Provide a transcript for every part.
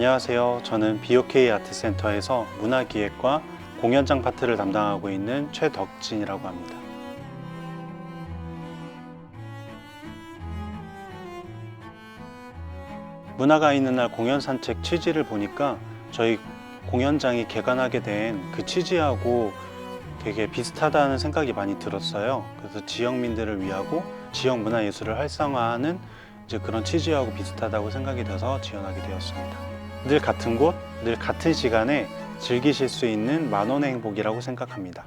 안녕하세요. 저는 BOK 아트센터에서 문화기획과 공연장 파트를 담당하고 있는 최덕진이라고 합니다. 문화가 있는 날 공연 산책 취지를 보니까 저희 공연장이 개관하게 된 그 취지하고 되게 비슷하다는 생각이 많이 들었어요. 그래서 지역민들을 위하고 지역 문화예술을 활성화하는 이제 그런 취지하고 비슷하다고 생각이 돼서 지원하게 되었습니다. 늘 같은 곳, 늘 같은 시간에 즐기실 수 있는 만원의 행복이라고 생각합니다.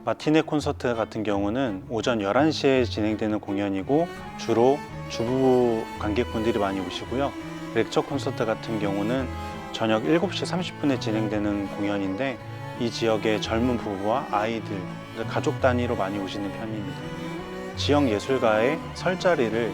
마티네 콘서트 같은 경우는 오전 11시에 진행되는 공연이고 주로 주부 관객분들이 많이 오시고요. 렉처 콘서트 같은 경우는 저녁 7시 30분에 진행되는 공연인데 이 지역의 젊은 부부와 아이들, 가족 단위로 많이 오시는 편입니다. 지역 예술가의 설 자리를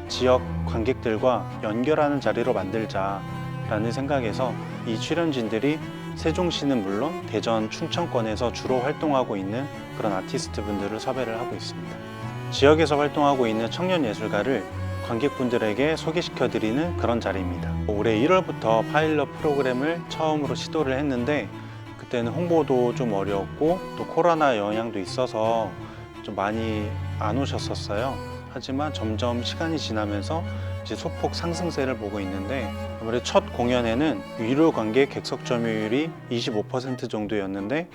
지역 관객들과 연결하는 자리로 만들자라는 생각에서 이 출연진들이 세종시는 물론 대전, 충청권에서 주로 활동하고 있는 그런 아티스트 분들을 섭외를 하고 있습니다. 지역에서 활동하고 있는 청년 예술가를 관객분들에게 소개시켜 드리는 그런 자리입니다. 올해 1월부터 파일럿 프로그램을 처음으로 시도를 했는데 그때는 홍보도 좀 어려웠고 또 코로나 영향도 있어서 좀 많이 안 오셨었어요. 하지만 점점 시간이 지나면서 이제 소폭 상승세를 보고 있는데 아무래도 첫 공연에는 유료 관객 객석 점유율이 25% 정도였는데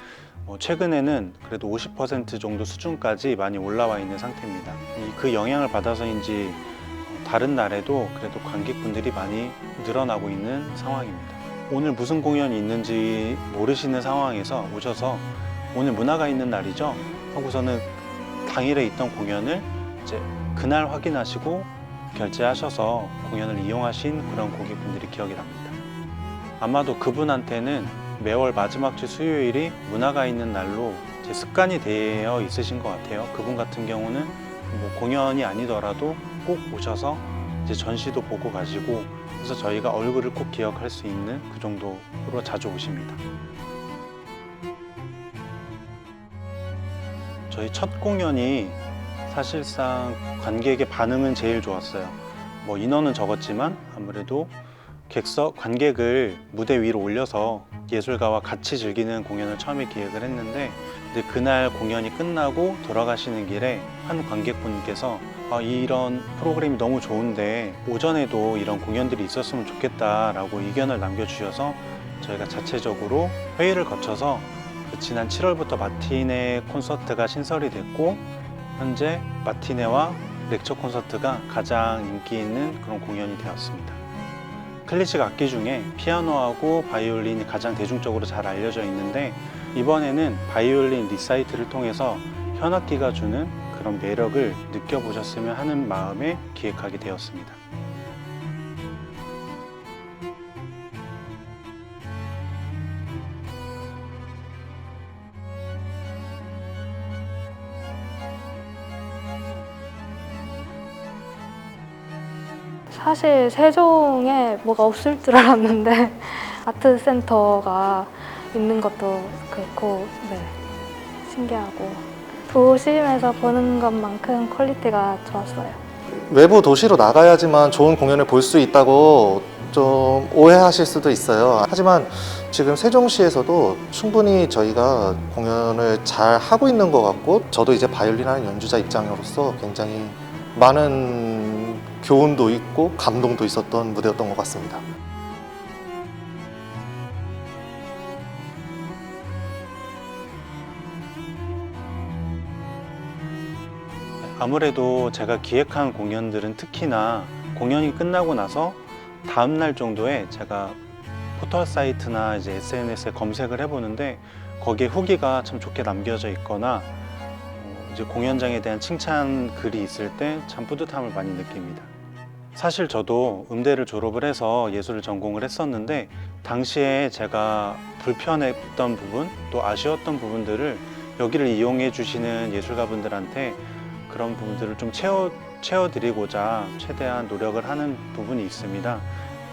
최근에는 그래도 50% 정도 수준까지 많이 올라와 있는 상태입니다. 그 영향을 받아서인지 다른 날에도 그래도 관객분들이 많이 늘어나고 있는 상황입니다. 오늘 무슨 공연이 있는지 모르시는 상황에서 오셔서 오늘 문화가 있는 날이죠 하고서는 당일에 있던 공연을 이제 그날 확인하시고 결제하셔서 공연을 이용하신 그런 고객분들이 기억이 납니다. 아마도 그분한테는 매월 마지막 주 수요일이 문화가 있는 날로 이제 습관이 되어 있으신 것 같아요. 그분 같은 경우는 뭐 공연이 아니더라도 꼭 오셔서 이제 전시도 보고 가시고 그래서 저희가 얼굴을 꼭 기억할 수 있는 그 정도로 자주 오십니다. 저희 첫 공연이 사실상 관객의 반응은 제일 좋았어요. 뭐 인원은 적었지만 아무래도 관객을 무대 위로 올려서 예술가와 같이 즐기는 공연을 처음에 기획을 했는데 근데 그날 공연이 끝나고 돌아가시는 길에 한 관객분께서 이런 프로그램이 너무 좋은데 오전에도 이런 공연들이 있었으면 좋겠다라고 의견을 남겨주셔서 저희가 자체적으로 회의를 거쳐서 지난 7월부터 마티네 콘서트가 신설이 됐고 현재 마티네와 렉처 콘서트가 가장 인기 있는 그런 공연이 되었습니다. 클래식 악기 중에 피아노하고 바이올린이 가장 대중적으로 잘 알려져 있는데 이번에는 바이올린 리사이트를 통해서 현악기가 주는 그런 매력을 느껴보셨으면 하는 마음에 기획하게 되었습니다. 사실 세종에 뭐가 없을 줄 알았는데 아트센터가 있는 것도 그렇고 신기하고 도심에서 보는 것만큼 퀄리티가 좋았어요. 외부 도시로 나가야지만 좋은 공연을 볼 수 있다고 좀 오해하실 수도 있어요. 하지만 지금 세종시에서도 충분히 저희가 공연을 잘 하고 있는 것 같고 저도 이제 바이올린 하는 연주자 입장으로서 굉장히 많은 교훈도 있고 감동도 있었던 무대였던 것 같습니다. 아무래도 제가 기획한 공연들은 특히나 공연이 끝나고 나서 다음 날 정도에 제가 포털 사이트나 이제 SNS에 검색을 해보는데 거기에 후기가 참 좋게 남겨져 있거나 이제 공연장에 대한 칭찬 글이 있을 때 참 뿌듯함을 많이 느낍니다. 사실 저도 음대를 졸업을 해서 예술을 전공을 했었는데 당시에 제가 불편했던 부분 또 아쉬웠던 부분들을 여기를 이용해 주시는 예술가분들한테 그런 부분들을 좀 채워드리고자 최대한 노력을 하는 부분이 있습니다.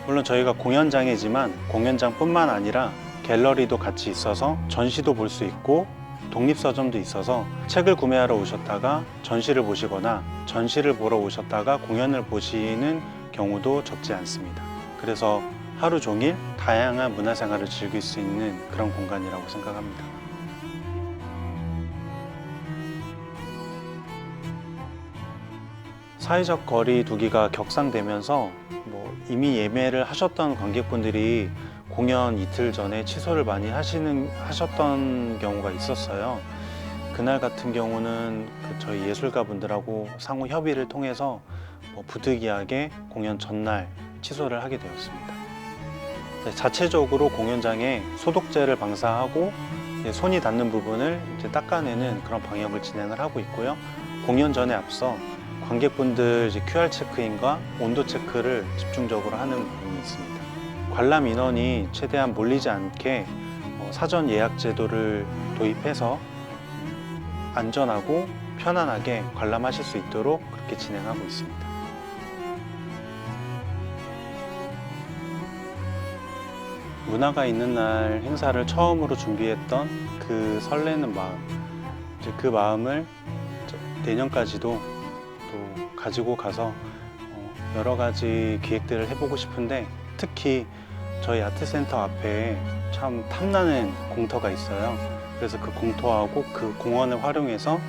물론 저희가 공연장이지만 공연장뿐만 아니라 갤러리도 같이 있어서 전시도 볼 수 있고 독립서점도 있어서 책을 구매하러 오셨다가 전시를 보시거나 전시를 보러 오셨다가 공연을 보시는 경우도 적지 않습니다. 그래서 하루 종일 다양한 문화생활을 즐길 수 있는 그런 공간이라고 생각합니다. 사회적 거리 두기가 격상되면서 이미 예매를 하셨던 관객분들이 공연 이틀 전에 취소를 많이 하셨던 경우가 있었어요. 그날 같은 경우는 저희 예술가분들하고 상호 협의를 통해서 부득이하게 공연 전날 취소를 하게 되었습니다. 자체적으로 공연장에 소독제를 방사하고 손이 닿는 부분을 이제 닦아내는 그런 방역을 진행을 하고 있고요. 공연 전에 앞서 관객분들 QR 체크인과 온도 체크를 집중적으로 하는 부분이 있습니다. 관람 인원이 최대한 몰리지 않게 사전 예약 제도를 도입해서 안전하고 편안하게 관람하실 수 있도록 그렇게 진행하고 있습니다. 문화가 있는 날 행사를 처음으로 준비했던 그 설레는 마음, 이제 그 마음을 내년까지도 또 가지고 가서 여러 가지 기획들을 해보고 싶은데, 특히 저희 아트센터 앞에 참 탐나는 공터가 있어요. 그래서 그 공터하고 그 공원을 활용해서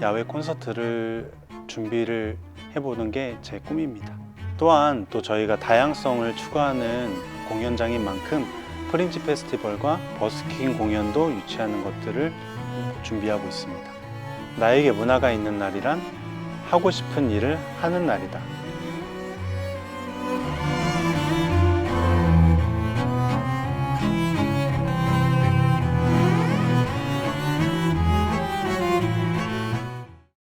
야외 콘서트를 준비를 해보는 게 제 꿈입니다. 또한 또 저희가 다양성을 추구하는 공연장인 만큼 프린지 페스티벌과 버스킹 공연도 유치하는 것들을 준비하고 있습니다. 나에게 문화가 있는 날이란 하고 싶은 일을 하는 날이다.